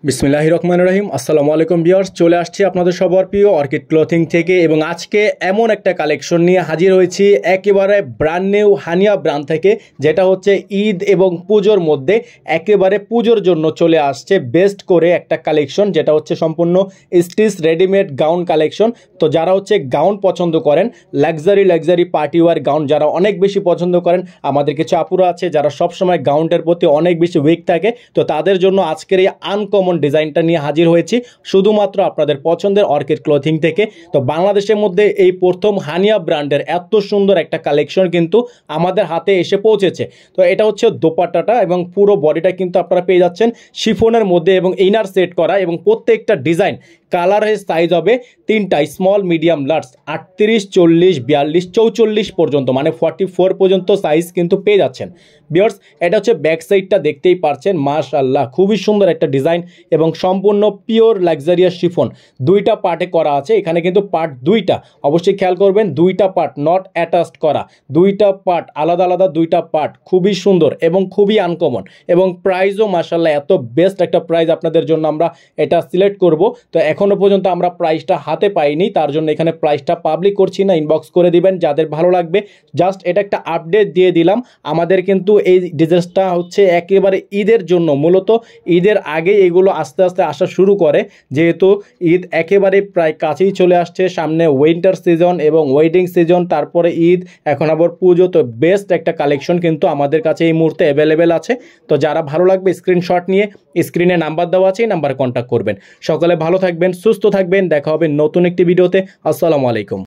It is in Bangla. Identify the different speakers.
Speaker 1: বিসমিল্লাহির রহমানির রহিম। আসসালামু আলাইকুম ভিউয়ার্স, চলে আসছি আপনাদের সবার প্রিয় অর্কিড ক্লথিং থেকে এবং আজকে এমন একটা কালেকশন নিয়ে হাজির হয়েছি একেবারে ব্র্যান্ড নিউ হানিয়া ব্র্যান্ড থেকে, যেটা হচ্ছে ঈদ এবং পুজোর মধ্যে একেবারে পুজোর জন্য চলে আসছে বেস্ট করে একটা কালেকশন, যেটা হচ্ছে সম্পূর্ণ স্টিচ রেডিমেড গাউন কালেকশন। তো যারা হচ্ছে গাউন পছন্দ করেন, লাক্সারি পার্টি ওয়ার গাউন যারা অনেক বেশি পছন্দ করেন, আমাদের কিছু আপুরা আছে যারা সবসময় গাউনটার প্রতি অনেক বেশি উইক থাকে, তো তাদের জন্য আজকের এই আনকমন ডিজাইনটা নিয়ে হাজির হয়েছি শুধুমাত্র আপনাদের পছন্দের অর্কিড ক্লথিং থেকে। তো বাংলাদেশের মধ্যে এই প্রথম হানিয়া ব্র্যান্ডের এত সুন্দর একটা কালেকশন কিন্তু আমাদের হাতে এসে পৌঁছেছে। তো এটা হচ্ছে দোপাট্টাটা এবং পুরো বডিটা কিন্তু আপনারা পেয়ে যাচ্ছেন শিফনের মধ্যে এবং ইনার সেট করা, এবং প্রত্যেকটা ডিজাইন কালারের সাইজ হবে তিনটা, স্মল মিডিয়াম লার্জ 38, 40, 42, 44 পর্যন্ত, মানে 44 পর্যন্ত সাইজ কিন্তু পেয়ে যাচ্ছেন ভিউয়ার্স। এটা হচ্ছে ব্যাক সাইডটা দেখতেই পারছেন, মাশাআল্লাহ খুবই সুন্দর একটা ডিজাইন এবং সম্পূর্ণ পিওর লাক্সারিয়াস শিফন। দুইটা পার্টে করা আছে, এখানে কিন্তু পার্ট দুইটা, অবশ্যই খেয়াল করবেন, দুইটা পার্ট নট অ্যাটাচড করা, দুইটা পার্ট আলাদা আলাদা, দুইটা পার্ট খুবই সুন্দর এবং খুবই আনকমন, এবং প্রাইসও মাশাআল্লাহ এত বেস্ট একটা প্রাইস আপনাদের জন্য আমরা এটা সিলেক্ট করব। তো এখনো পর্যন্ত আমরা প্রাইসটা হাতে পাইনি, তার জন্য এখানে প্রাইসটা পাবলিক করছি না, ইনবক্স করে দিবেন যাদের ভালো লাগবে। জাস্ট এটা একটা আপডেট দিয়ে দিলাম। আমাদের কিন্তু এই ডিজাইনটা হচ্ছে একেবারে ঈদের জন্য, মূলত ঈদের আগে এগুলো আস্তে আস্তে আসা শুরু করে, যেহেতু ঈদ একেবারে প্রায় কাছেই চলে আসছে, সামনে উইন্টার সিজন এবং ওয়েডিং সিজন, তারপরে ঈদ, এখন আবার পুজো। তো বেস্ট একটা কালেকশন কিন্তু আমাদের কাছে এই মুহূর্তে অ্যাভেলেবেল আছে। তো যারা ভালো লাগবে স্ক্রিনশট নিয়ে স্ক্রিনে নাম্বার দেওয়া আছে, এই নাম্বারে কন্ট্যাক্ট করবেন। সকলে ভালো থাকবেন, সুস্থ থাকবেন, দেখা হবে নতুন একটি ভিডিওতে। আসসালামু আলাইকুম।